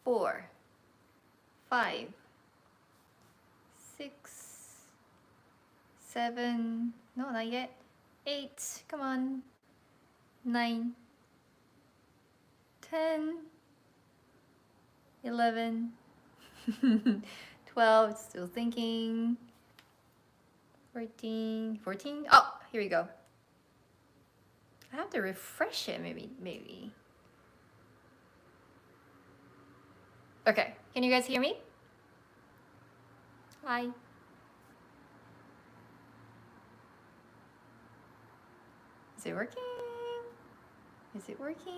4, 5, 6, 7, no, not yet, 8, come on, 9, 10, 11, 12, still thinking, 14, oh, here we go. I have to refresh it, maybe. Okay, can you guys hear me? Hi. Is it working? Is it working?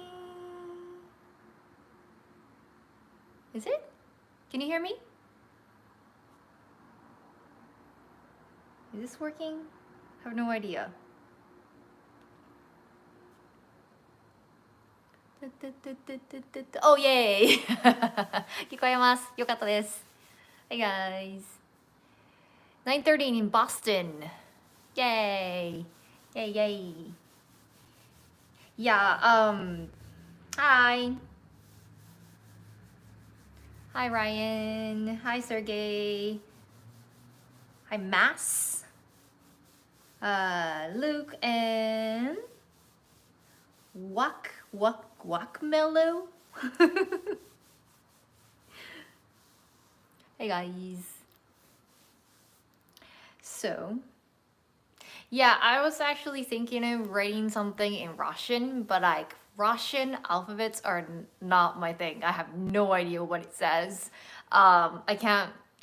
Is it? Can you hear me? Is this working? I have no idea. Oh, yay! 聞こえます。よかったです。Hey guys. 9:30 in Boston. Yay! Yay, yay. Yeah, hi. Hi, Ryan. Hi, Sergey. Hi, Mass. Luke and Guacmello. Hey guys. So, yeah, I was actually thinking of writing something in Russian, but like Russian alphabets are not my thing. I have no idea what it says.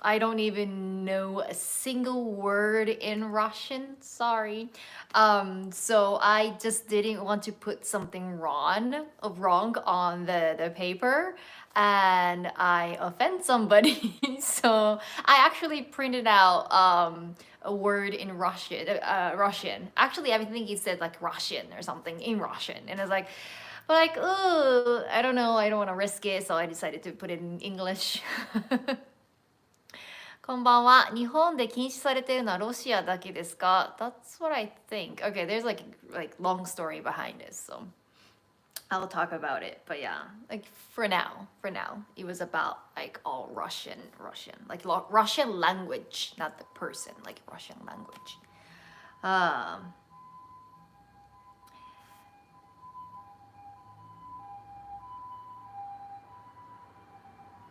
I don't even know a single word in Russian, sorry. So I just didn't want to put something wrong on the paper and I offend somebody. So I actually printed out a word in Russian. Actually, I think he said like Russian or something in Russian, and I was like, oh, I don't know, I don't want to risk it, so I decided to put it in English. こんばんは。日本で禁止されているのはロシアだけですか? That's what I think. Okay, there's like long story behind this, so I'll talk about it. But yeah, like for now, it was about like all Russian, like Russian language, not the person, like Russian language.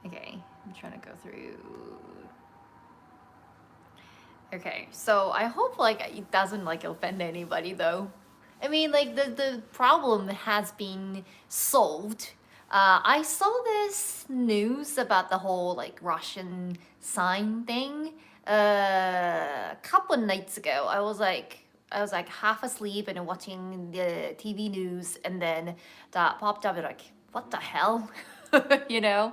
Okay, I'm trying to go through. Okay, so I hope like it doesn't like offend anybody though. I mean, like the problem has been solved. I saw this news about the whole like Russian sign thing a couple of nights ago. I was like half asleep and watching the TV news, and then that popped up. And like, what the hell? You know?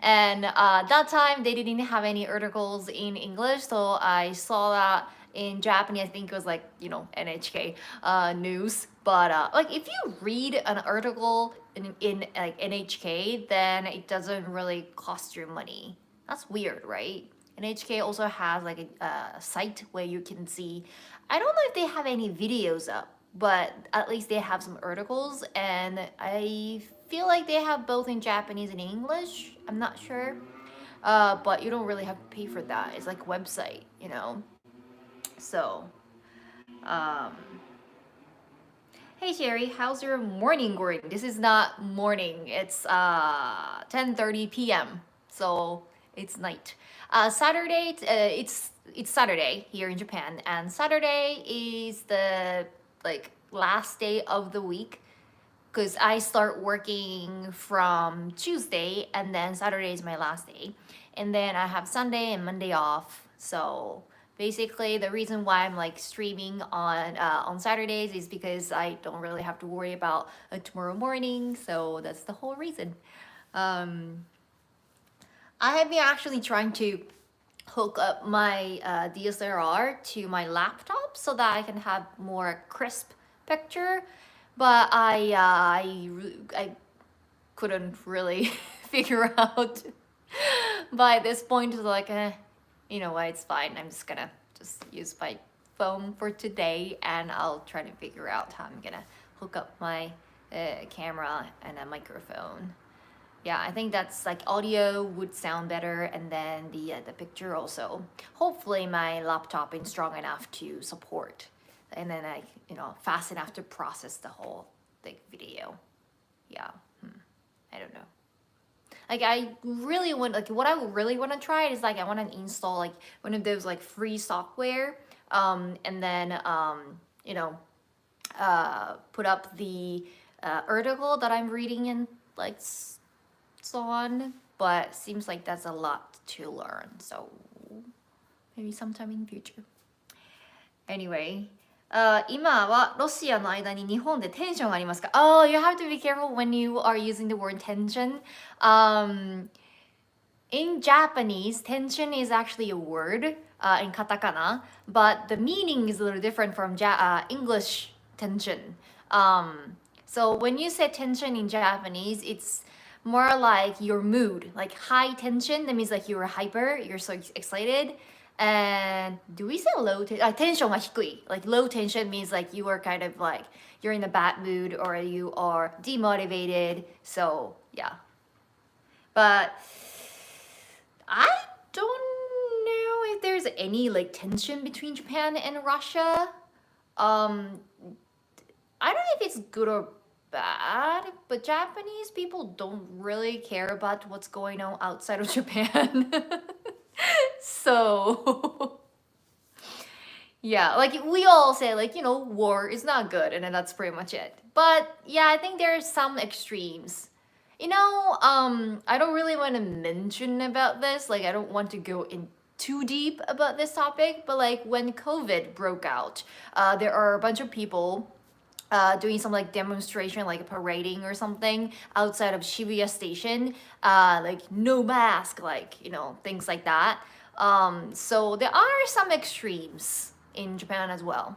And that time they didn't have any articles in English, so I saw that in Japanese. I think it was like, you know, NHK news. But like if you read an article in like NHK, then it doesn't really cost your money. That's weird, right? NHK also has like a site where you can see. I don't know if they have any videos up, but at least they have some articles, and I feel like they have both in Japanese and English. I'm not sure. But you don't really have to pay for that. It's like website, you know. So, um, hey Sherry, how's your morning going? This is not morning. It's 10:30 p.m. So it's night. Saturday. It's Saturday here in Japan, and Saturday is the like last day of the week because I start working from Tuesday, and then Saturday is my last day, and then I have Sunday and Monday off. So basically, the reason why I'm like streaming on Saturdays is because I don't really have to worry about tomorrow morning. So that's the whole reason. I have been actually trying to hook up my DSLR to my laptop so that I can have more crisp picture, but I couldn't really figure out by this point. It's like, you know what, it's fine. I'm just gonna use my phone for today, and I'll try to figure out how I'm gonna hook up my camera and a microphone. Yeah, I think that's like audio would sound better, and then the picture also. Hopefully, my laptop is strong enough to support, and then I fast enough to process the whole like video. Yeah, I don't know. Like I really want like what I really want to try is like I want to install like one of those like free software, and then you know put up the article that I'm reading in like so on, but seems like that's a lot to learn. So maybe sometime in the future. Anyway, 今はロシアの間に日本でテンションがありますか? Oh, you have to be careful when you are using the word tension. In Japanese, tension is actually a word in katakana, but the meaning is a little different from English tension. So when you say tension in Japanese, it's more like your mood, like high tension. That means like you're hyper, you're so excited. And do we say low tension? Tensionが低い. Like low tension means like you are kind of like you're in a bad mood or you are demotivated. So yeah, but I don't know if there's any like tension between Japan and Russia. I don't know if it's good or bad, but Japanese people don't really care about what's going on outside of Japan. So yeah, like we all say like, war is not good, and then that's pretty much it. But yeah, I think there are some extremes. I don't really want to mention about this. Like, I don't want to go in too deep about this topic, but like when COVID broke out, there are a bunch of people doing some like demonstration, like parading or something outside of Shibuya Station, like no mask, like, things like that. So there are some extremes in Japan as well.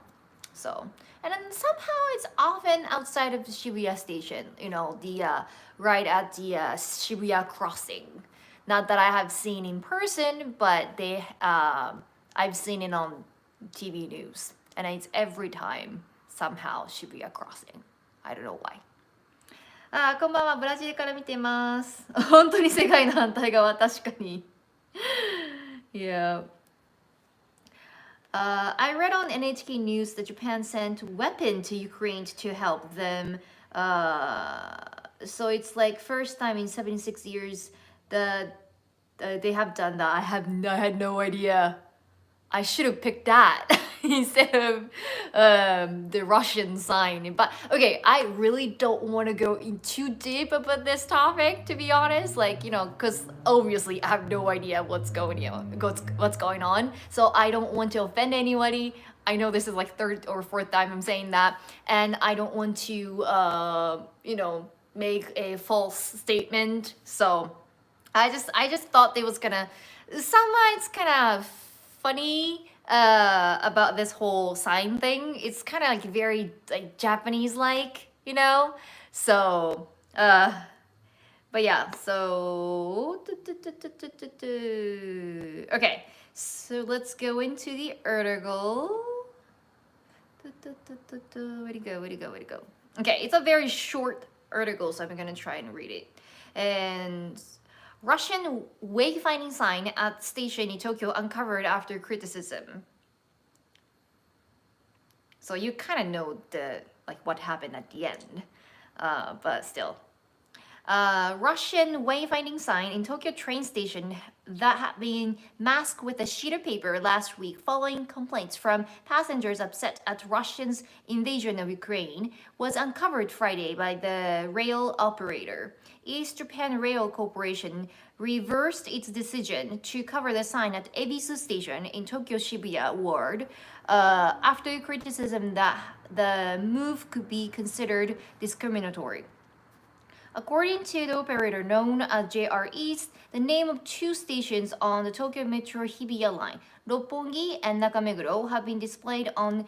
So, and then somehow it's often outside of the Shibuya Station, the right at the Shibuya crossing. Not that I have seen in person, but I've seen it on TV news, and it's every time somehow Shibuya crossing. I don't know why. こんばんは、ブラジルから見てます。本当に世界の反対側、確かに。Yeah. I read on NHK News that Japan sent weapon to Ukraine to help them. So it's like first time in 76 years that they have done that. I had no idea. I should have picked that instead of the Russian sign. But okay, I really don't want to go in too deep about this topic, to be honest. Like, because obviously I have no idea what's going on. So I don't want to offend anybody. I know this is like third or fourth time I'm saying that, and I don't want to, make a false statement. So I just thought they was gonna. Somehow it's kind of funny about this whole sign thing. It's kind of like very like Japanese like, So, but yeah, so okay, so let's go into the article. Where'd it go? Okay, it's a very short article, so I'm gonna try and read it. And Russian wayfinding sign at station in Tokyo uncovered after criticism. So you kind of know what happened at the end, but still. Russian wayfinding sign in Tokyo train station that had been masked with a sheet of paper last week following complaints from passengers upset at Russia's invasion of Ukraine was uncovered Friday by the rail operator. East Japan Rail Corporation reversed its decision to cover the sign at Ebisu Station in Tokyo Shibuya Ward after criticism that the move could be considered discriminatory. According to the operator known as JR East, the name of two stations on the Tokyo Metro Hibiya line, Roppongi and Nakameguro, have been displayed on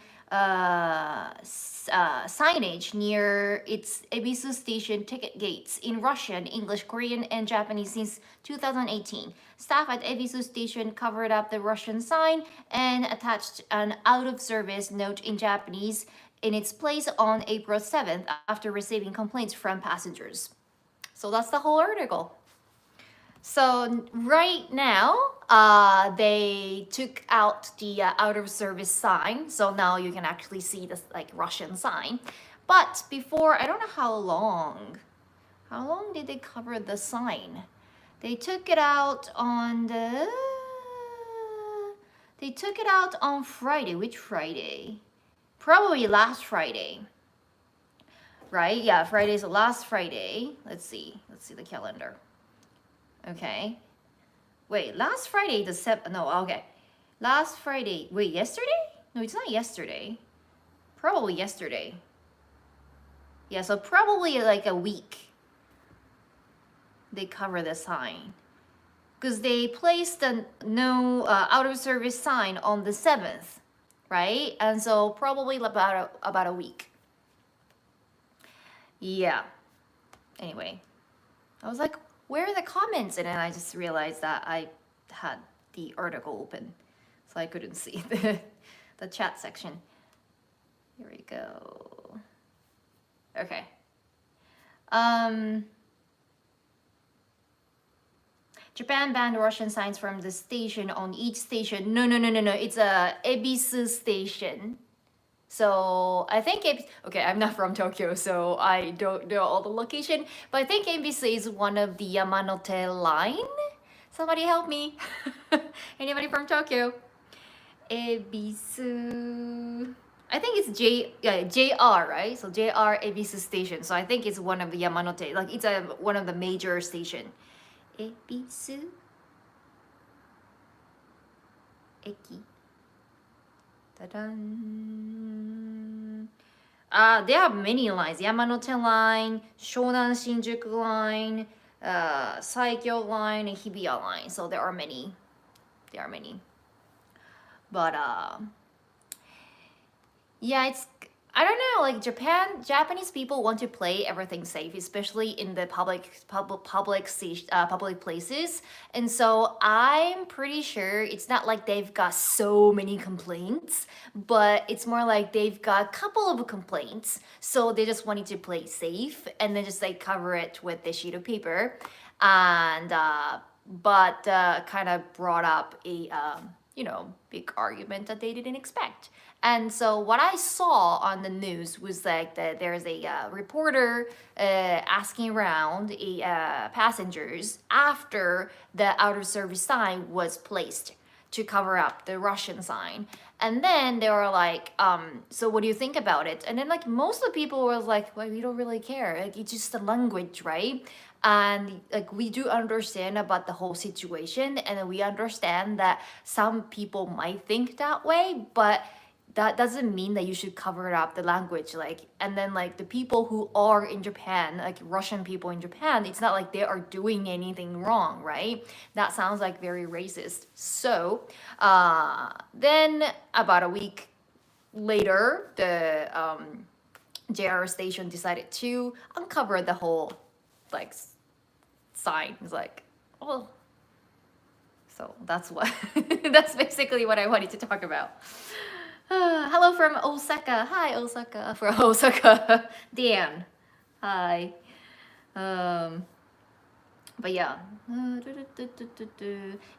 signage near its Ebisu station ticket gates in Russian, English, Korean, and Japanese since 2018. Staff at Ebisu station covered up the Russian sign and attached an out-of-service note in Japanese in its place on April 7th after receiving complaints from passengers. So that's the whole article. So right now, they took out the out of service sign. So now you can actually see this like Russian sign. But before, I don't know how long. How long did they cover the sign? They took it out on the. They took it out on Friday. Which Friday? Probably last Friday. Right? Yeah, Friday's the last Friday. Let's see. Let's see the calendar. Okay. Wait, last Friday the no, okay. Last Friday. Wait, yesterday? No, it's not yesterday. Probably yesterday. Yeah, so probably like a week. They cover the sign. Because they placed a no out of service sign on the 7th, right? And so probably about a week. Yeah. Anyway, I was like, where are the comments? And then I just realized that I had the article open, so I couldn't see the chat section. Here we go. Okay. Japan banned Russian signs from the station on each station. No. It's a Ebisu station. So I think okay, I'm not from Tokyo, so I don't know all the location, but I think Ebisu is one of the Yamanote line. Somebody help me. Anybody from Tokyo? Ebisu. I think it's JR, right? So JR Ebisu station. So I think it's one of the Yamanote, like it's one of the major station. Ebisu Eki. Ta-dan. There are many lines. Yamanote line, Shonan Shinjuku line, Saikyo line, and Hibiya line. So there are many. But yeah, it's, I don't know, like Japanese people want to play everything safe, especially in the public places. And so I'm pretty sure it's not like they've got so many complaints, but it's more like they've got a couple of complaints. So they just wanted to play safe and then just like cover it with the sheet of paper. And but kind of brought up a big argument that they didn't expect. And so what I saw on the news was like that there's a reporter asking around passengers after the out of service sign was placed to cover up the Russian sign. And then they were like, so what do you think about it? And then like most of the people were like, well, we don't really care. Like it's just the language, right? And like we do understand about the whole situation, and we understand that some people might think that way, but that doesn't mean that you should cover up the language. Like, and then like the people who are in Japan, like Russian people in Japan, it's not like they are doing anything wrong, right? That sounds like very racist. So then about a week later, the JR station decided to uncover the whole like sign. It's like, oh, so that's what that's basically what I wanted to talk about. Hello from Osaka. Hi, Osaka. From Osaka. Dan. Hi. But yeah.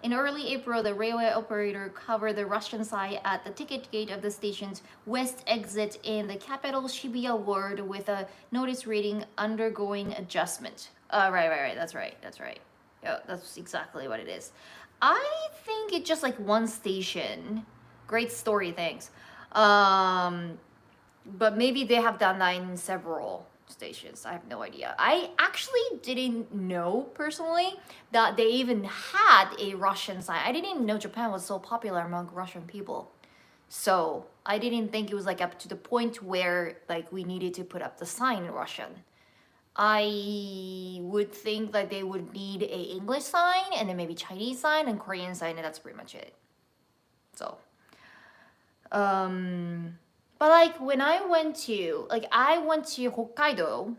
In early April, the railway operator covered the Russian side at the ticket gate of the station's west exit in the capital Shibuya ward with a notice reading undergoing adjustment. Right. That's right. Yeah, that's exactly what it is. I think it's just like one station. Great story, thanks. But maybe they have done that in several stations. I have no idea. I actually didn't know personally that they even had a Russian sign. I didn't know Japan was so popular among Russian people. So I didn't think it was like up to the point where like we needed to put up the sign in Russian. I would think that they would need a English sign and then maybe Chinese sign and Korean sign, and that's pretty much it. So but like when I went to Hokkaido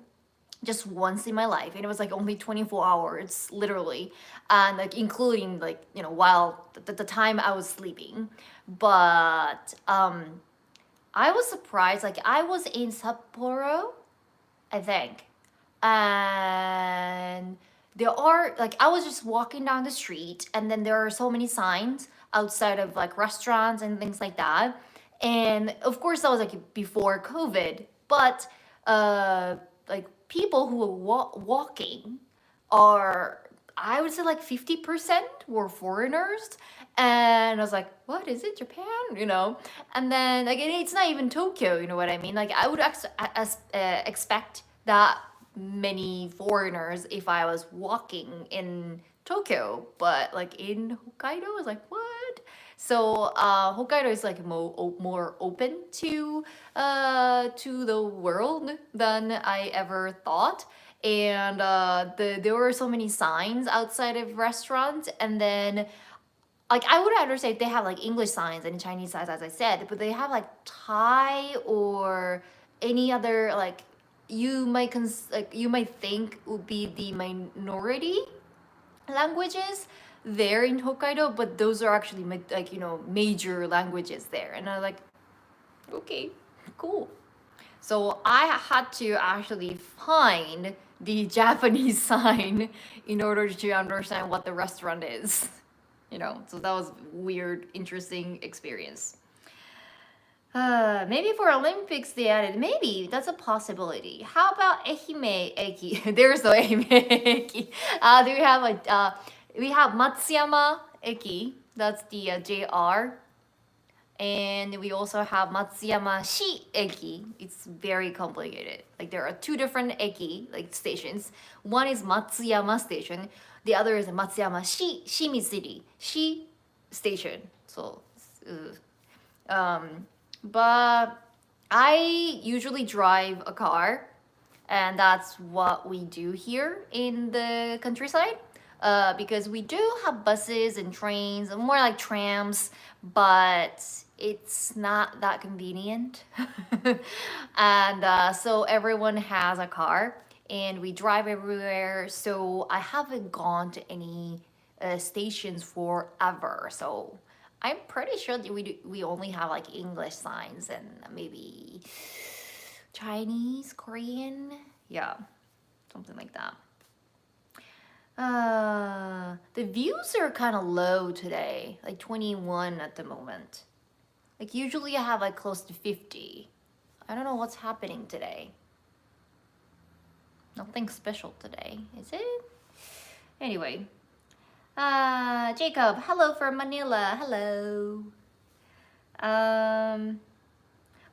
just once in my life, and it was like only 24 hours literally, and like including like while the time I was sleeping. But I was surprised, like I was in Sapporo, I think, And there are like I was just walking down the street, and then there are so many signs outside of like restaurants and things like that. And of course that was like before COVID, but like people who were walking are, I would say, like 50% were foreigners. And I was like, what is it, Japan? You know? And then again, it's not even Tokyo, you know what I mean? Like I would expect that many foreigners if I was walking in Tokyo, but like in Hokkaido, I was like, what? So Hokkaido is like more open to the world than I ever thought. And there were so many signs outside of restaurants, and then like I would understand if they have like English signs and Chinese signs, as I said, but they have like Thai or any other like you might think would be the minority languages there in Hokkaido, but those are actually like major languages there, and I'm like, okay, cool. So I had to actually find the Japanese sign in order to understand what the restaurant is. So that was weird, interesting experience. Maybe for Olympics they added. Maybe that's a possibility. How about Ehime Eki? There's no Ehime Eki. Do we have Matsuyama Eki. That's the JR. And we also have Matsuyama Shi Eki. It's very complicated. Like there are two different Eki, like stations. One is Matsuyama Station. The other is Matsuyama Shimitsuri Shi Station. So, but I usually drive a car, and that's what we do here in the countryside. Because we do have buses and trains, more like trams, but it's not that convenient. And so everyone has a car, and we drive everywhere. So I haven't gone to any stations forever. So I'm pretty sure that we only have like English signs and maybe Chinese, Korean, yeah, something like that. The views are kind of low today, like 21 at the moment. Like usually I have like close to 50. I don't know what's happening today. Nothing special today, is it? Anyway. Jacob, hello from Manila. Hello. On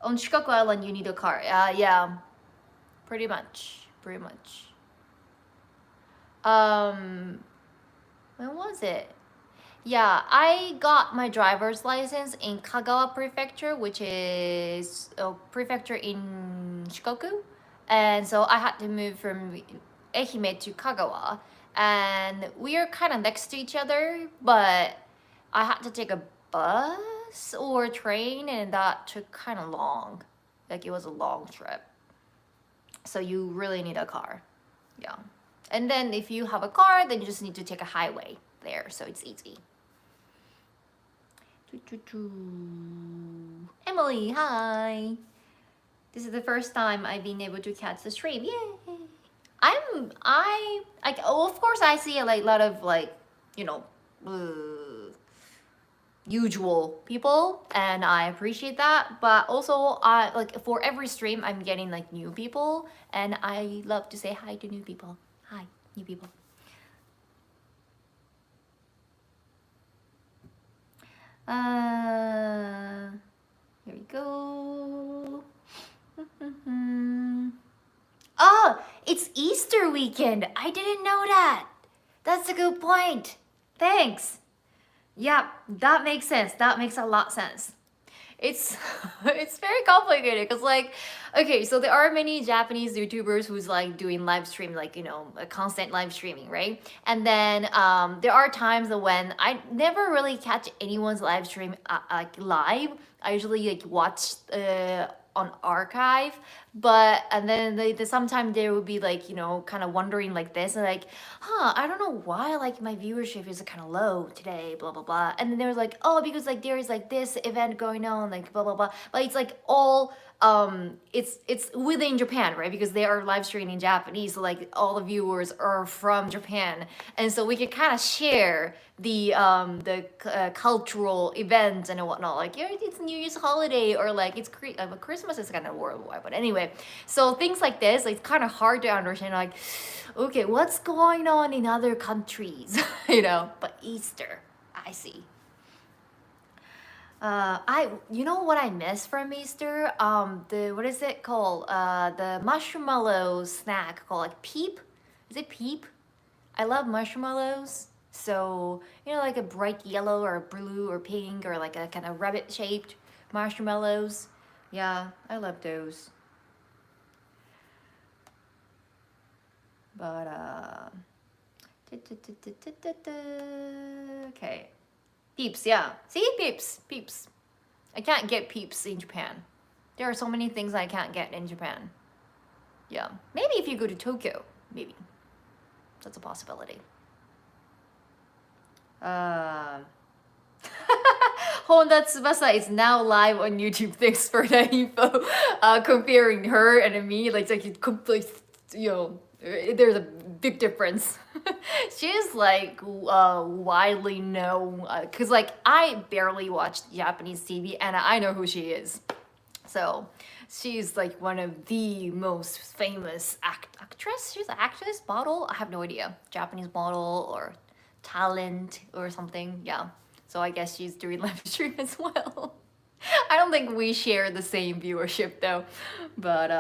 Shikoku Island, you need a car. Yeah, pretty much. When was it? Yeah, I got my driver's license in Kagawa Prefecture, which is a prefecture in Shikoku. And so I had to move from Ehime to Kagawa. And we are kind of next to each other, but I had to take a bus or a train, and that took kind of long. Like it was a long trip. So you really need a car. Yeah. And then if you have a car, then you just need to take a highway there, so it's easy. Emily, hi. This is the first time I've been able to catch the stream. Yay! Of course I see a lot of usual people, and I appreciate that. But also, for every stream, I'm getting like new people, and I love to say hi to new people. Hi, new people. Here we go. Oh, it's Easter weekend. I didn't know that. That's a good point. Thanks. Yeah, that makes sense. That makes a lot of sense. It's it's very complicated because okay, so there are many Japanese YouTubers who's like doing live stream, a constant live streaming, right? And then there are times when I never really catch anyone's live stream live. I usually watch on archive, and then sometimes they would be kind of wondering like this, and I don't know why my viewership is kind of low today, blah blah blah. And then there was oh, because there is this event going on, blah blah blah, but it's all it's within Japan, right? Because they are live streaming in Japanese, so like all the viewers are from Japan, and so we can kind of share the cultural events and whatnot. Like, yeah, it's New Year's holiday, or like it's Christmas is kind of worldwide, but anyway, so things like this, like, it's kind of hard to understand. Like, okay, what's going on in other countries, you know? But Easter, I see. You know what I miss from Easter? The what is it called? The marshmallow snack called like Peep. Is it Peep? I love marshmallows. So, you know, like a bright yellow or blue or pink or like a kind of rabbit shaped marshmallows. Yeah, I love those. But okay. Peeps, yeah. See, peeps, peeps. I can't get peeps in Japan. There are so many things I can't get in Japan. Yeah, maybe if you go to Tokyo, maybe. That's a possibility. Honda Tsubasa is now live on YouTube. Thanks for the info. Comparing her and me, like you complete, you know, there's a big difference. She's like widely known, cause like I barely watch Japanese TV and I know who she is. So she's like one of the most famous actress. She's an actress, model. I have no idea. Japanese model or talent or something. Yeah. So I guess she's doing live stream as well. I don't think we share the same viewership though, but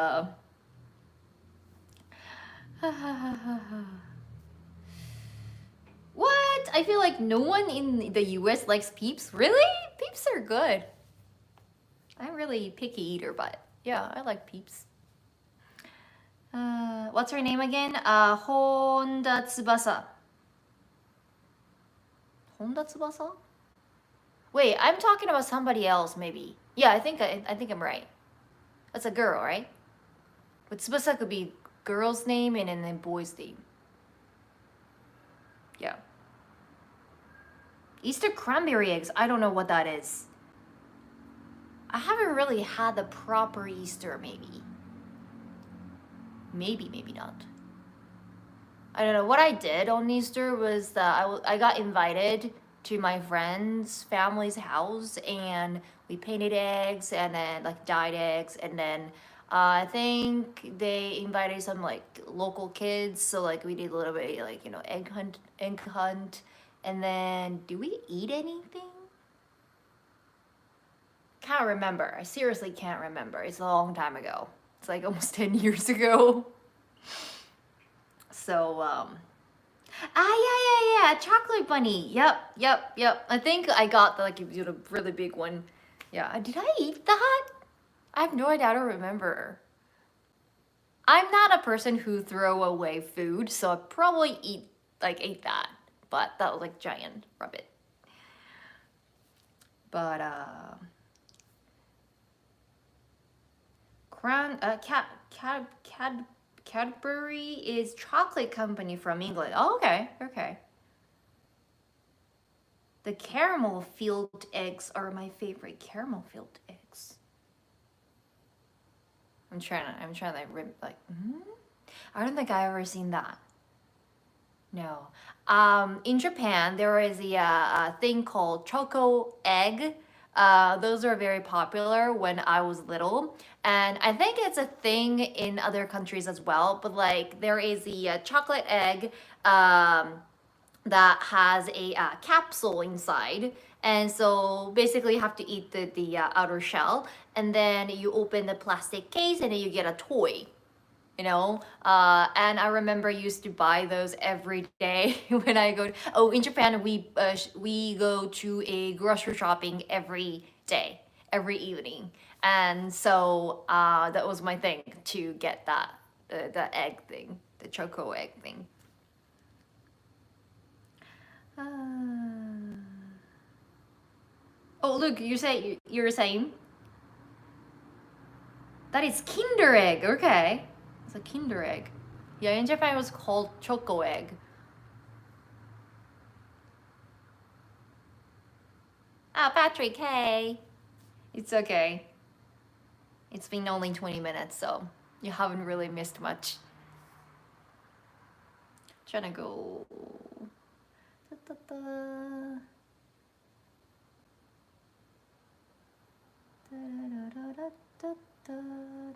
what? I feel like no one in the US likes Peeps. Really? Peeps are good. I'm really picky eater, but yeah, I like Peeps. What's her name again? Honda Tsubasa. Honda Tsubasa? Wait, I'm talking about somebody else, maybe. Yeah, I think I'm right. That's a girl, right? But Tsubasa could be girl's name and then boy's name. Yeah. Easter cranberry eggs. I don't know what that is. I haven't really had the proper Easter, maybe. Maybe not. I don't know. What I did on Easter was that I got invited to my friend's family's house and we painted eggs and then like dyed eggs and then I think they invited some like local kids, so like we did a little bit like, you know, egg hunt, and then do we eat anything? Can't remember. I seriously can't remember. It's a long time ago. It's like almost 10 years ago. So yeah, chocolate bunny. Yep. I think I got the, like, a really big one. Yeah, did I eat that? I have no idea. I don't remember. I'm not a person who throw away food, so I probably ate that. But that was like giant rabbit. But Cadbury is chocolate company from England. Oh, okay. The caramel filled eggs are my favorite. Caramel filled eggs. I'm trying to like. I don't think I ever seen that. No. In Japan, there is a thing called choco egg. Those are very popular when I was little, and I think it's a thing in other countries as well. But like, there is the chocolate egg that has a capsule inside, and so basically you have to eat the outer shell, and then you open the plastic case, and then you get a toy. You know, and I remember I used to buy those every day when I go. In Japan, we go to a grocery shopping every day, every evening, and so that was my thing to get that the egg thing, the choco egg thing. Oh, look, you're saying that is Kinder egg. Okay, it's a Kinder egg. Yeah, in Japan it was called choco egg. Ah, Patrick, hey. It's okay. It's been only 20 minutes, so you haven't really missed much. Trying to go. Da, da, da.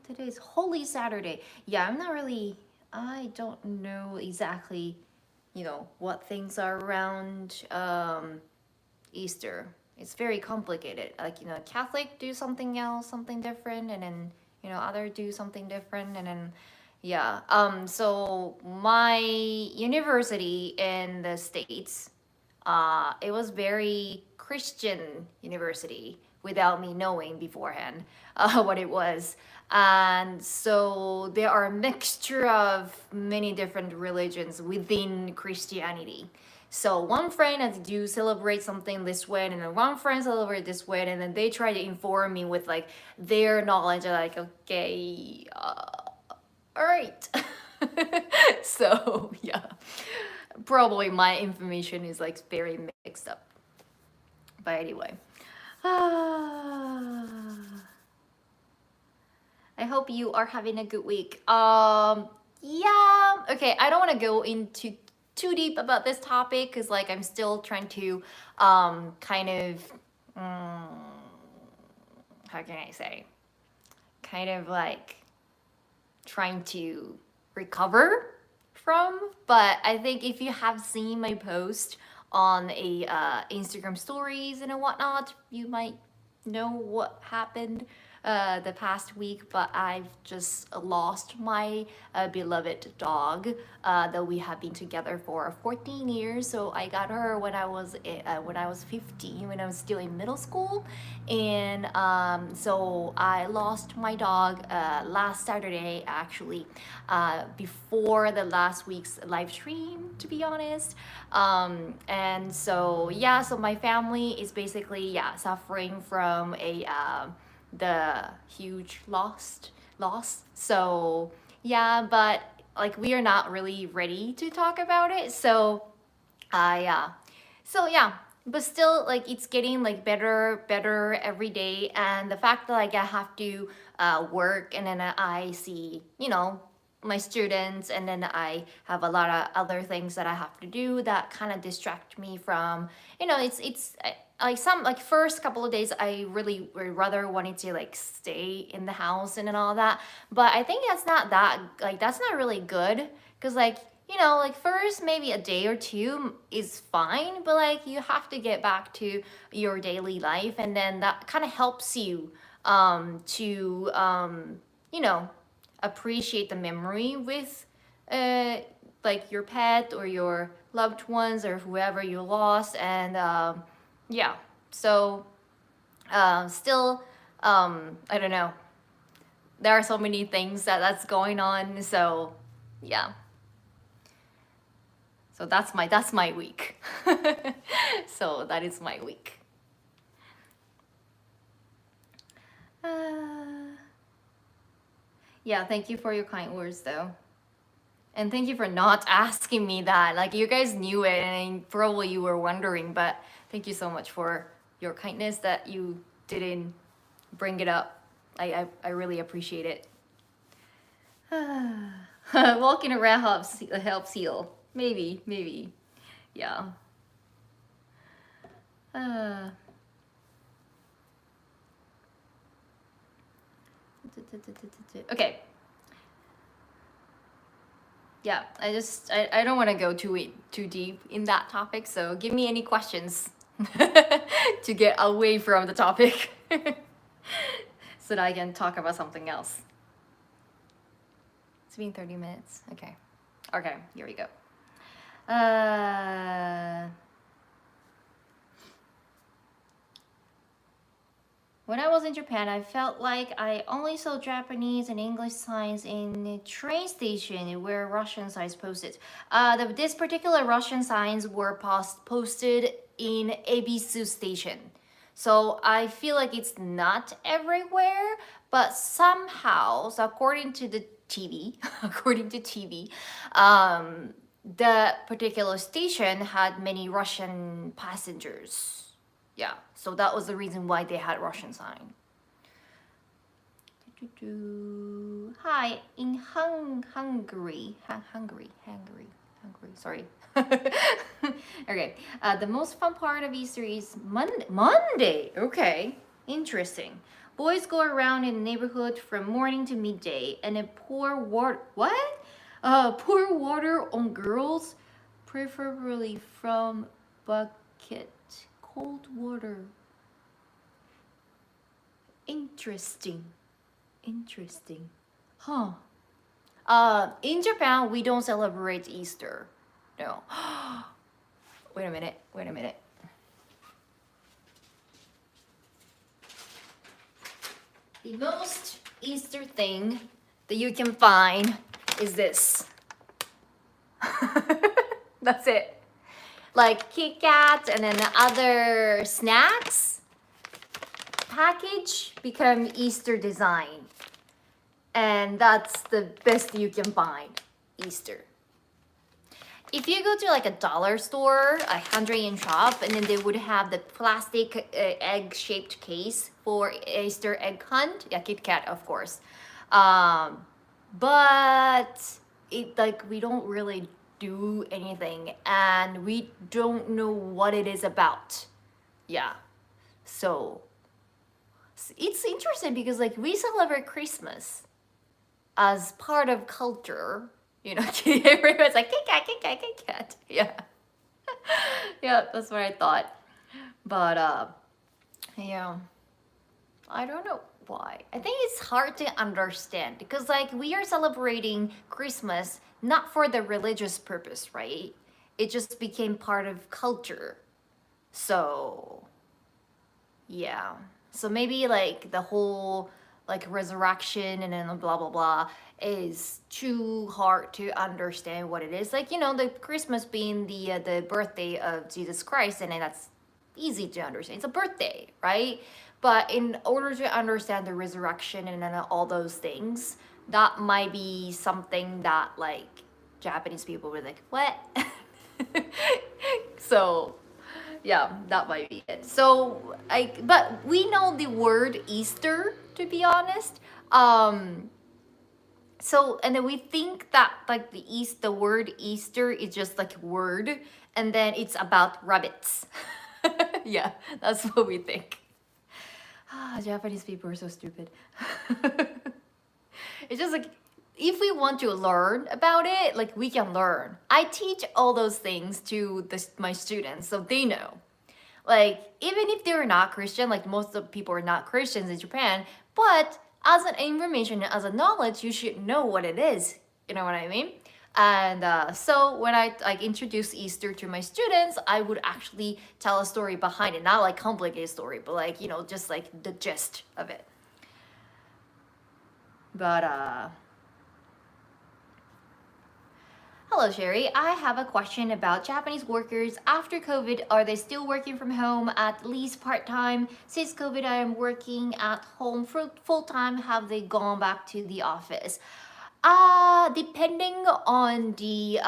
Today's Holy Saturday. Yeah, I don't know exactly, what things are around Easter. It's very complicated. Like, Catholic do something else, something different, and then, other do something different, and then, yeah. So my university in the States, it was very Christian university without me knowing beforehand what it was. And so there are a mixture of many different religions within Christianity. So one friend has do celebrate something this way, and then one friend celebrate this way, and then they try to inform me with like their knowledge. Like, okay, all right. So yeah, probably my information is like very mixed up. But anyway, I hope you are having a good week. Yeah, okay. I don't want to go into too deep about this topic because like I'm still trying to kind of how can I say, kind of like trying to recover from. But I think if you have seen my post on a Instagram stories and whatnot, you might know what happened the past week. But I've just lost my beloved dog that we have been together for 14 years. So I got her when I was 15, when I was still in middle school, and so I lost my dog last Saturday, actually, before the last week's live stream, to be honest. And so yeah, so my family is basically suffering from the huge loss. So yeah, but like we are not really ready to talk about it. So so yeah, but still like it's getting like better every day. And the fact that like I have to work, and then I see my students, and then I have a lot of other things that I have to do that kind of distract me from, it's like some like first couple of days I really rather wanted to like stay in the house and all that. But I think that's not really good, because like like first maybe a day or two is fine, but like you have to get back to your daily life, and then that kind of helps you to appreciate the memory with like your pet or your loved ones or whoever you lost. And yeah, so still I don't know, there are so many things that's going on. So yeah, so that's my week. So that is my week. Yeah, thank you for your kind words though. And thank you for not asking me that. Like you guys knew it, and probably you were wondering, but thank you so much for your kindness that you didn't bring it up. I really appreciate it. Walking around helps heal. Maybe. Yeah. Okay. Yeah, I don't want to go too deep in that topic, so give me any questions to get away from the topic so that I can talk about something else. It's been 30 minutes. Okay, here we go. When I was in Japan, I felt like I only saw Japanese and English signs in the train station where Russian signs posted. This particular Russian signs were posted in Ebisu station. So I feel like it's not everywhere, but somehow, so according to the TV, the particular station had many Russian passengers. Yeah, so that was the reason why they had Russian sign. Hi, in Hungary. Sorry. Okay. The most fun part of Easter is Monday. Okay. Interesting. Boys go around in the neighborhood from morning to midday and then pour water. What? Pour water on girls, preferably from bucket. Cold water. Interesting. Interesting. Huh. In Japan, we don't celebrate Easter. No. Wait a minute. Wait a minute. The most Easter thing that you can find is this. That's it. Like Kit Kat and then other snacks package become Easter design. And that's the best you can find Easter. If you go to like a dollar store, a 100-yen shop, and then they would have the plastic egg-shaped case for Easter egg hunt. Yeah, Kit Kat, of course. But it like we don't really do anything, and we don't know what it is about. Yeah, so it's interesting because like we celebrate Christmas as part of culture. You know, everyone's like, Kit Kat, Kit Kat, Kit Kat. Yeah. Yeah, that's what I thought. But, yeah. I don't know why. I think it's hard to understand because, like, we are celebrating Christmas not for the religious purpose, right? It just became part of culture. So, yeah. So maybe, like, the whole, like, resurrection and then blah, blah, blah is too hard to understand what it is. Like, you know, the Christmas being the birthday of Jesus Christ, and then that's easy to understand. It's a birthday, right? But in order to understand the resurrection and then all those things, that might be something that like Japanese people were like, what? So yeah, that might be it. So but we know the word Easter, to be honest. So and then we think that like the word Easter is just like a word, and then it's about rabbits. Yeah, that's what we think. Japanese people are so stupid. It's just like if we want to learn about it, like we can learn. I teach all those things to my students, so they know. Like even if they're not Christian, like most of the people are not Christians in Japan, but as an information, as a knowledge, you should know what it is. You know what I mean? And so when I like introduce Easter to my students, I would actually tell a story behind it, not like complicated story, but like you know, just like the gist of it. But hello Sherry, I have a question about Japanese workers after COVID. Are they still working from home at least part-time? Since COVID, I am working at home for full-time. Have they gone back to the office? Depending on the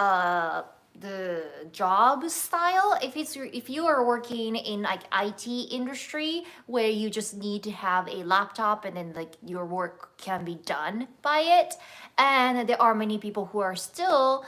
job style, if you are working in like IT industry where you just need to have a laptop and then like your work can be done by it, and there are many people who are still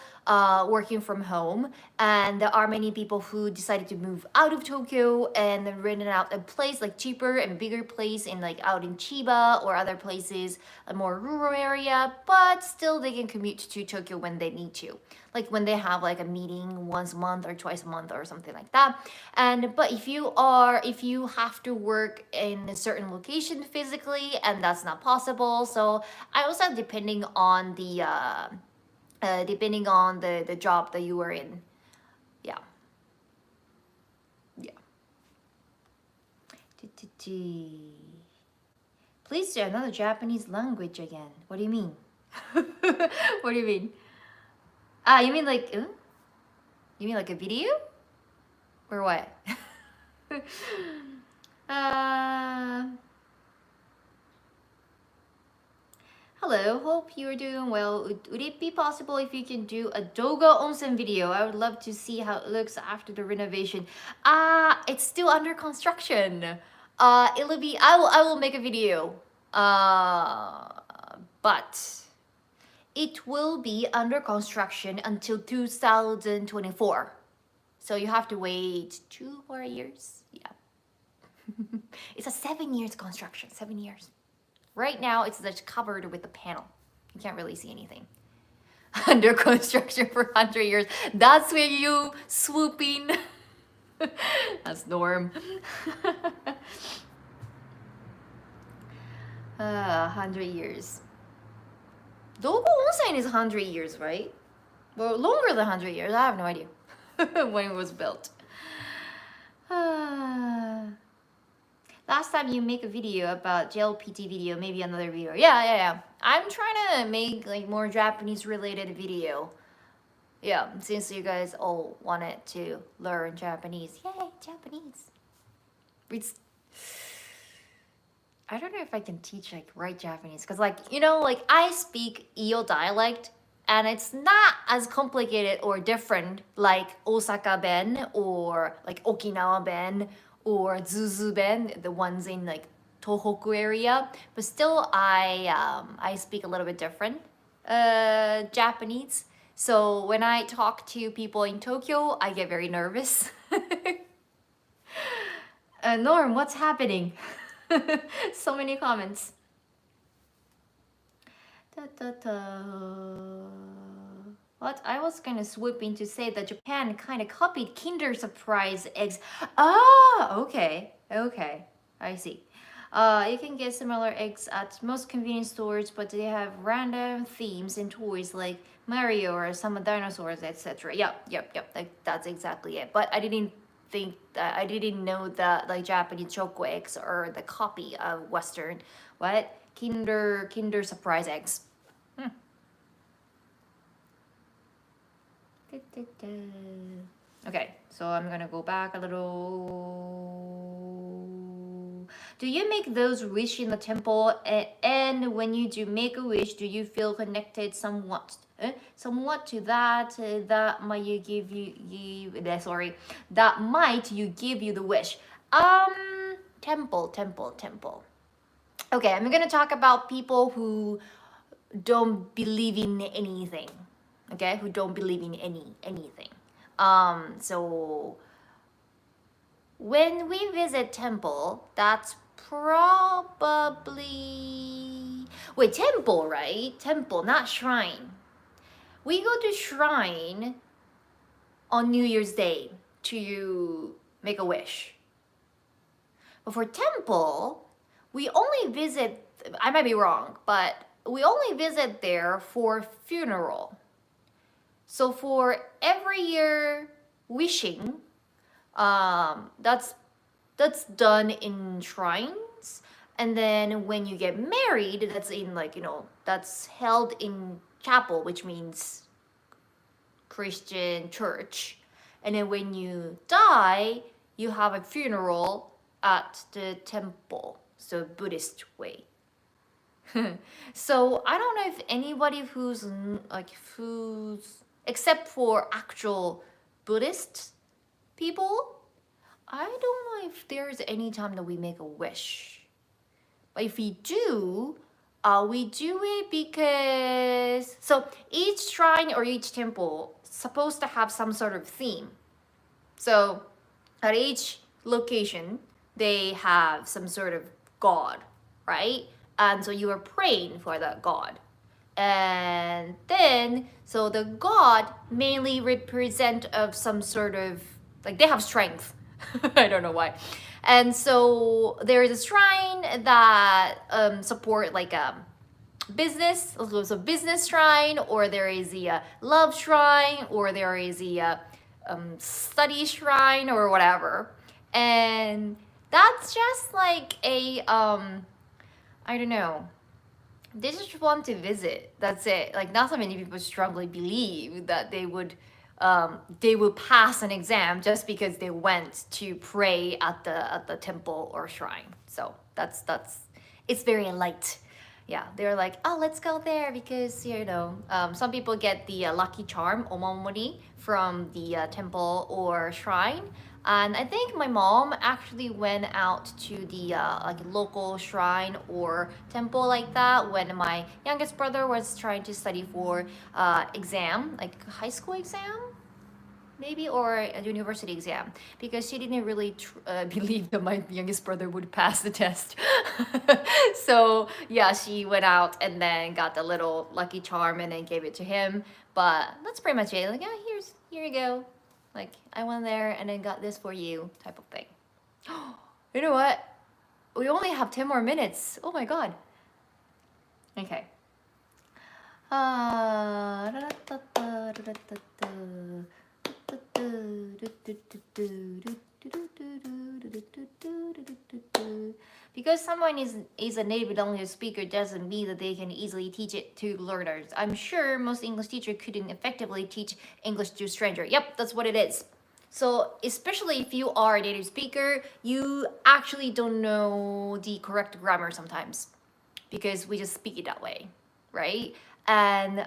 working from home, and there are many people who decided to move out of Tokyo and then rented out a place like cheaper and bigger place in like out in Chiba or other places, a more rural area, but still they can commute to Tokyo when they need to, like when they have like a meeting once a month or twice a month or something like that. And but if you have to work in a certain location physically and that's not possible, so I also depending on the job that you are in. Yeah. Yeah. Please do another Japanese language again. What do you mean? What do you mean? You mean like you mean like a video? Or what? Hello, hope you are doing well. Would it be possible if you can do a Dogo Onsen video? I would love to see how it looks after the renovation. It's still under construction. I will make a video. But it will be under construction until 2024. So you have to wait 2 more years. Yeah. It's a 7 years construction, 7 years. Right now, it's just covered with the panel. You can't really see anything. Under construction for 100 years. That's where you swoop in. That's Norm. 100 years. Dogo Onsen is 100 years, right? Well, longer than 100 years. I have no idea when it was built. Last time you make a video about JLPT video, maybe another video. Yeah. I'm trying to make like more Japanese related video. Yeah, since you guys all wanted to learn Japanese. Yay, Japanese. It's, I don't know if I can teach like right Japanese because like, like I speak Iyo dialect and it's not as complicated or different like Osaka Ben or like Okinawa Ben or Zuzu Ben, the ones in like Tohoku area, but still I speak a little bit different Japanese. So when I talk to people in Tokyo, I get very nervous. Norm, what's happening? So many comments. What? I was gonna swoop in to say that Japan kind of copied Kinder Surprise eggs. Ah, okay. I see. You can get similar eggs at most convenience stores, but they have random themes and toys like Mario or some dinosaurs, etc. Yep. That's exactly it. But I didn't know that like Japanese choco eggs are the copy of Western. What? Kinder Surprise eggs. Okay, so I'm gonna go back a little. Do you make those wish in the temple? And when you do make a wish, do you feel connected somewhat to that? That might give you the wish. Temple. Okay, I'm gonna talk about people who don't believe in anything. Okay, who don't believe in anything. So when we visit temple, that's probably temple, right? Temple, not shrine. We go to shrine on New Year's Day to make a wish. But for temple, we only visit, I might be wrong, but we only visit there for funeral. So for every year wishing, that's done in shrines, and then when you get married, that's in that's held in chapel, which means Christian church, and then when you die, you have a funeral at the temple, so Buddhist way. So I don't know if anybody who's except for actual Buddhist people, I don't know if there's any time that we make a wish. But if we do it because, so each shrine or each temple is supposed to have some sort of theme. So at each location, they have some sort of god, right? And so you are praying for that god. And then, so the god mainly represent of some sort of, like they have strength. I don't know why. And so there is a shrine that support like business, so business shrine, or there is a love shrine, or there is a study shrine, or whatever. And that's just like a, I don't know. They just want to visit. That's it. Like not so many people strongly believe that they would pass an exam just because they went to pray at the temple or shrine. So that's it's very light. Yeah, they're like, oh, let's go there because some people get the lucky charm omomori from the temple or shrine. And I think my mom actually went out to the like local shrine or temple like that when my youngest brother was trying to study for exam, like high school exam maybe, or a university exam, because she didn't really believe that my youngest brother would pass the test. So yeah, she went out and then got the little lucky charm and then gave it to him. But that's pretty much it. Like, yeah, here you go. Like, I went there and then got this for you, type of thing. You know what? We only have 10 more minutes. Oh my god. Okay. Because someone is a native language speaker doesn't mean that they can easily teach it to learners. I'm sure most English teachers couldn't effectively teach English to stranger. Yep, that's what it is. So especially if you are a native speaker, you actually don't know the correct grammar sometimes because we just speak it that way, right? And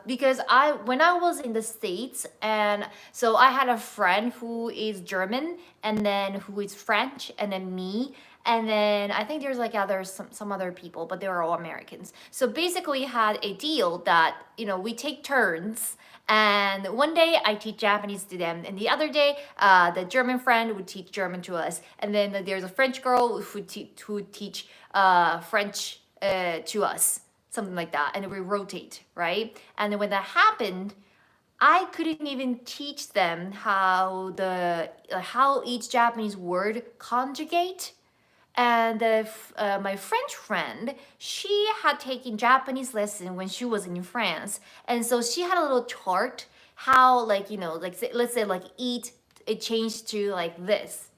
because when I was in the States, and so I had a friend who is German, and then who is French, and then me, and then I think there's like some other people, but they were all Americans. So basically, we had a deal that we take turns. And one day I teach Japanese to them, and the other day the German friend would teach German to us, and then there's a French girl who would teach French to us, something like that, and we rotate, right? And then when that happened, I couldn't even teach them how each Japanese word conjugate. And my French friend, she had taken Japanese lesson when she was in France, and so she had a little chart how, like, let's say like eat, it changed to like this,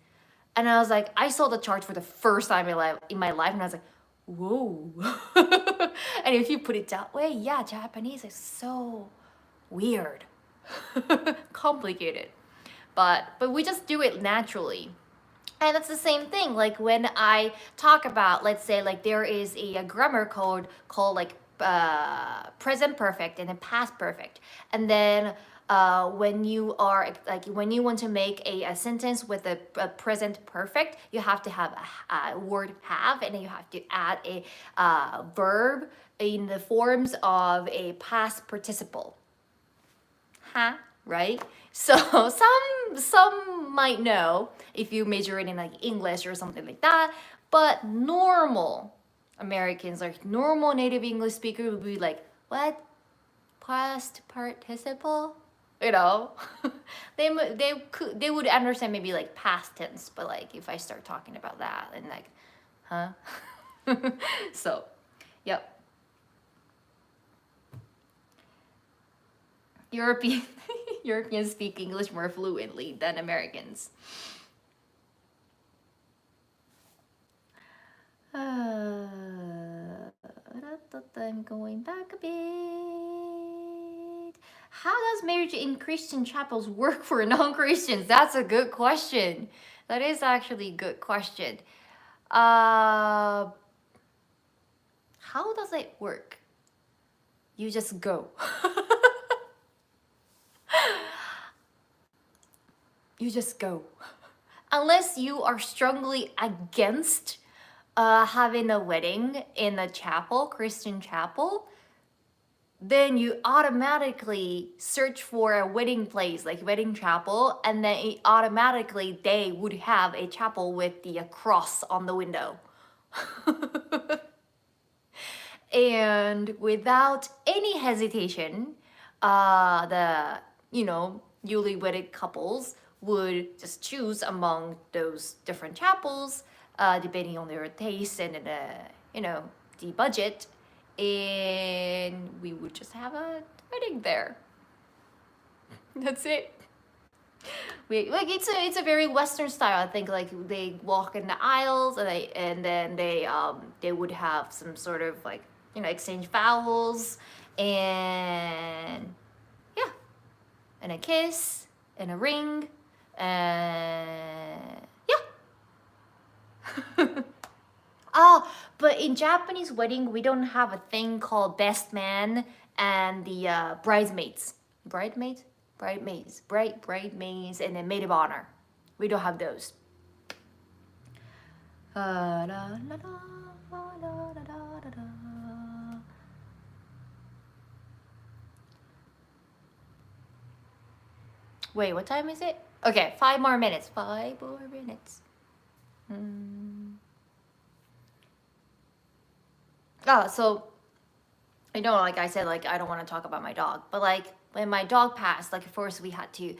and I was like, I saw the chart for the first time in my life, and I was like, whoa. And if you put it that way, yeah, Japanese is so weird, complicated, but we just do it naturally. And it's the same thing. Like when I talk about, let's say, like there is a grammar code called like present perfect and then past perfect, and then when you are like when you want to make a sentence with a present perfect, you have to have a word have, and then you have to add a verb in the forms of a past participle. Huh? Right? So some might know if you major in like English or something like that, but normal Americans, like normal native English speaker, would be like, what? Past participle? You know, they would understand maybe like past tense, but like if I start talking about that and like, huh? So, yep. European Europeans speak English more fluently than Americans. I'm going back a bit. How does marriage in Christian chapels work for non-Christians? That's a good question. That is actually a good question. How does it work? You just go. You just go. Unless you are strongly against having a wedding in a chapel, Christian chapel, then you automatically search for a wedding place, like wedding chapel, and then automatically they would have a chapel with the cross on the window. And without any hesitation, the newly wedded couples would just choose among those different chapels, depending on their taste and the budget, and we would just have a wedding there. That's it. It's a very Western style. I think like they walk in the aisles, and then they would have some sort of like exchange vows, and yeah, and a kiss and a ring, and yeah. Oh, but in Japanese wedding, we don't have a thing called best man and the bridesmaids. Bridesmaids, and then maid of honor. We don't have those. La, la, la, la, la, la, la, la. Wait, what time is it? Okay, 5 more minutes. 5 more minutes. So I know, like I said, like I don't want to talk about my dog, but like when my dog passed, like first we had to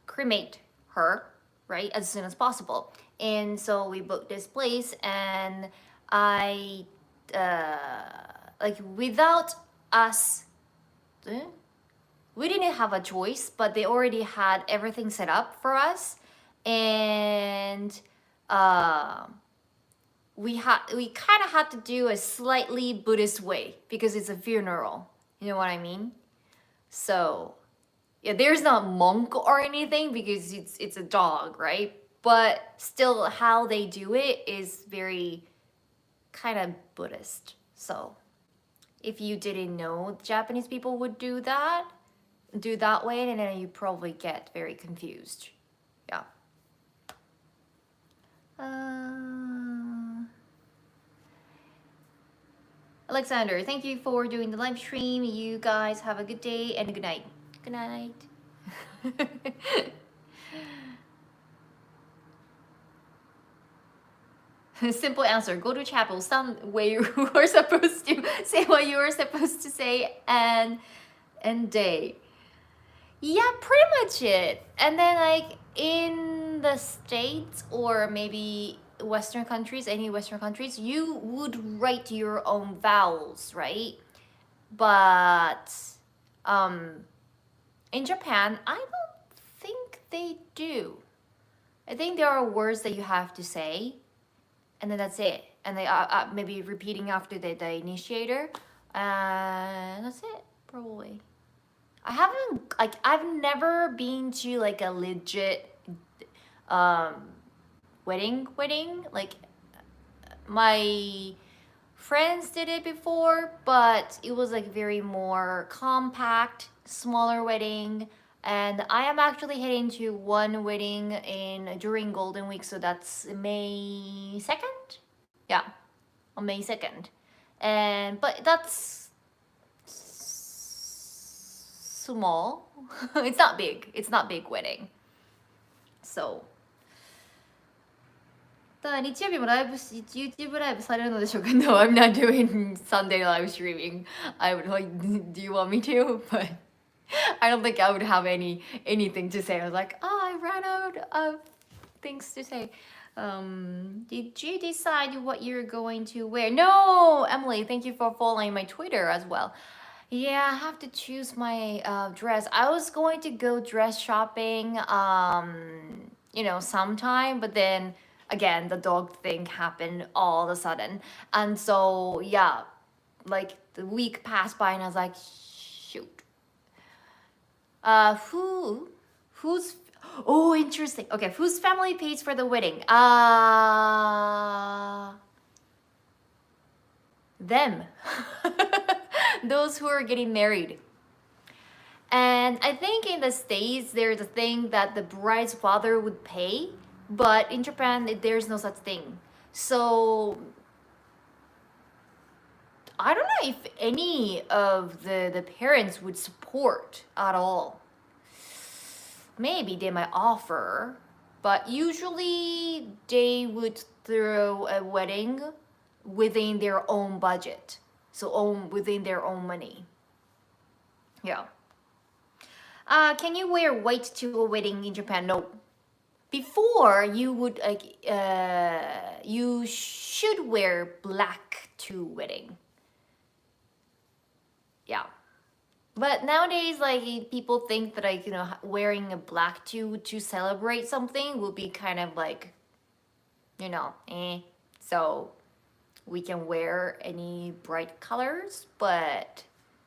cremate her, right, as soon as possible, and so we booked this place, and I like without us, we didn't have a choice, but they already had everything set up for us, and we kind of had to do a slightly Buddhist way because it's a funeral. You know what I mean? So yeah, there's not monk or anything because it's a dog, right? But still, how they do it is very kind of Buddhist. So if you didn't know Japanese people would do that way, and then you probably get very confused. Yeah. Alexander, thank you for doing the live stream. You guys have a good day and a good night. Good night. Simple answer. Go to chapel. Some way you were supposed to say what you were supposed to say and day. Yeah, pretty much it. And then like in the States or maybe Western countries, any Western countries, you would write your own vowels, right? But in Japan, I don't think they do. I think there are words that you have to say, and then that's it. And they are maybe repeating after the initiator, and that's it, probably. I haven't, like, I've never been to like a legit wedding. Like, my friends did it before, but it was like very more compact, smaller wedding. And I am actually heading to one wedding during Golden Week, so that's May 2nd. Yeah, on May 2nd. But that's small. It's not big. It's not big wedding. So ただ日曜日もライブし YouTube ライブされるのでしょうか No, I'm not doing Sunday live streaming. I would like, do you want me to? But I don't think I would have anything to say. I was like, oh, I ran out of things to say. Did you decide what you're going to wear? No, Emily, thank you for following my Twitter as well. Yeah, I have to choose my dress. I was going to go dress shopping, sometime, but then again, the dog thing happened all of a sudden. And so, yeah, like the week passed by and I was like, shoot. Who's, oh, interesting. Okay, whose family pays for the wedding? Them. Those who are getting married. And I think in the States, there's a thing that the bride's father would pay, but in Japan, there's no such thing. So I don't know if any of the parents would support at all. Maybe they might offer, but usually they would throw a wedding within their own budget. So within their own money. Yeah. Can you wear white to a wedding in Japan? No. Before you would you should wear black to wedding. Yeah. But nowadays, like people think that like wearing a black to celebrate something will be kind of like, So we can wear any bright colors, but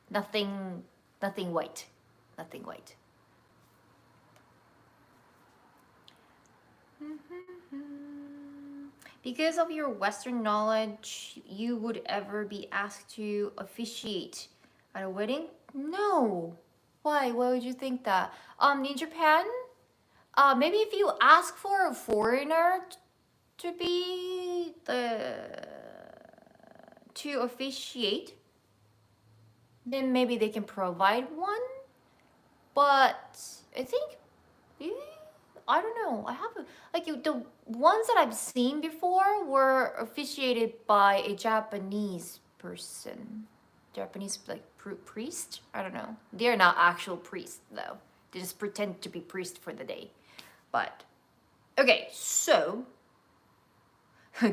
nothing white. Nothing white. Because of your Western knowledge, you would ever be asked to officiate at a wedding? No. Why? Why would you think that? In Japan, Maybe if you ask for a foreigner to be to officiate, then maybe they can provide one. But I think, eh, I don't know. I haven't like the ones that I've seen before were officiated by a Japanese person, Japanese like priest. I don't know. They're not actual priests though. They just pretend to be priest for the day. But okay, so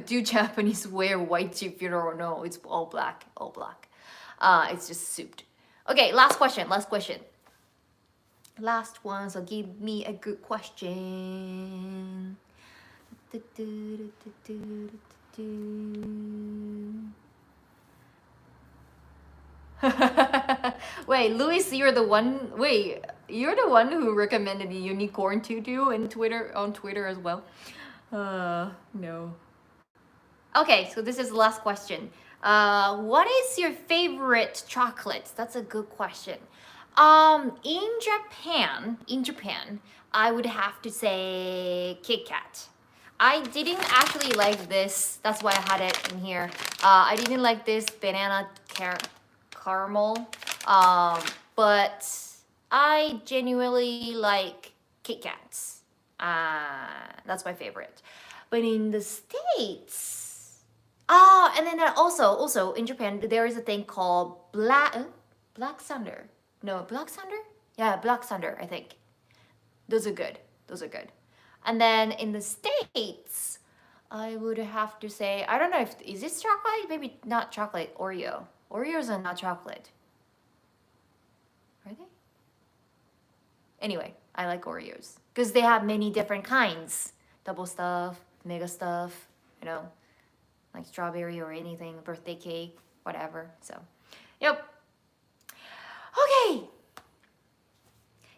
do Japanese wear white to funeral or no? It's all black, all black. It's just souped. Okay, last question, last question. Last one, so give me a good question. Wait, Luis, you're the one. Wait, you're the one who recommended the unicorn tutu in Twitter on Twitter as well. No. Okay, so this is the last question. What is your favorite chocolate? That's a good question. In Japan, I would have to say Kit Kat. I didn't actually like this. That's why I had it in here. I didn't like this banana caramel. But I genuinely like Kit Kats. That's my favorite. But in the States, and then also in Japan, there is a thing called Black Thunder. No, Black Thunder? Yeah, Black Thunder, I think. Those are good. Those are good. And then in the States, I would have to say, I don't know if, is this chocolate? Maybe not chocolate, Oreo. Oreos are not chocolate. Are they? Anyway, I like Oreos. Because they have many different kinds. Double stuff, mega stuff, you know, like strawberry or anything, birthday cake, whatever. So, yep. Okay.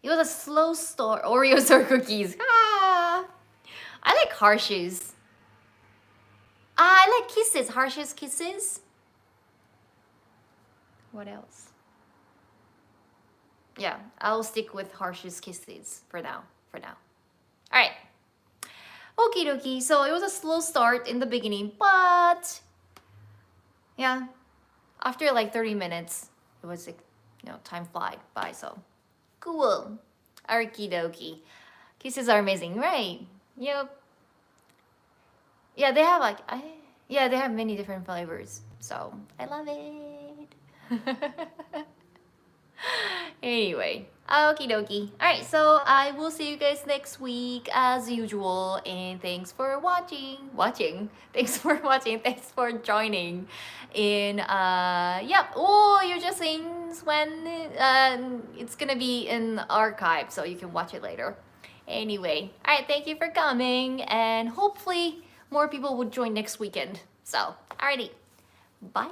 It was a slow start. Oreos or cookies. Ah. I like Hershey's. I like Kisses. Hershey's Kisses. What else? Yeah, I'll stick with Hershey's Kisses for now. All right. Okie dokie. So it was a slow start in the beginning, but yeah, after like 30 minutes, it was like, time flied by. So cool. Okie dokie. Kisses are amazing, right? Yep. Yeah, they have they have many different flavors. So I love it. Anyway, okie dokie. Alright, so I will see you guys next week as usual. And thanks for watching. Thanks for watching. Thanks for joining. In yep. Oh, you're just seeing when it's gonna be in archive, so you can watch it later. Anyway, alright, thank you for coming, and hopefully more people would join next weekend. So, alrighty. Bye.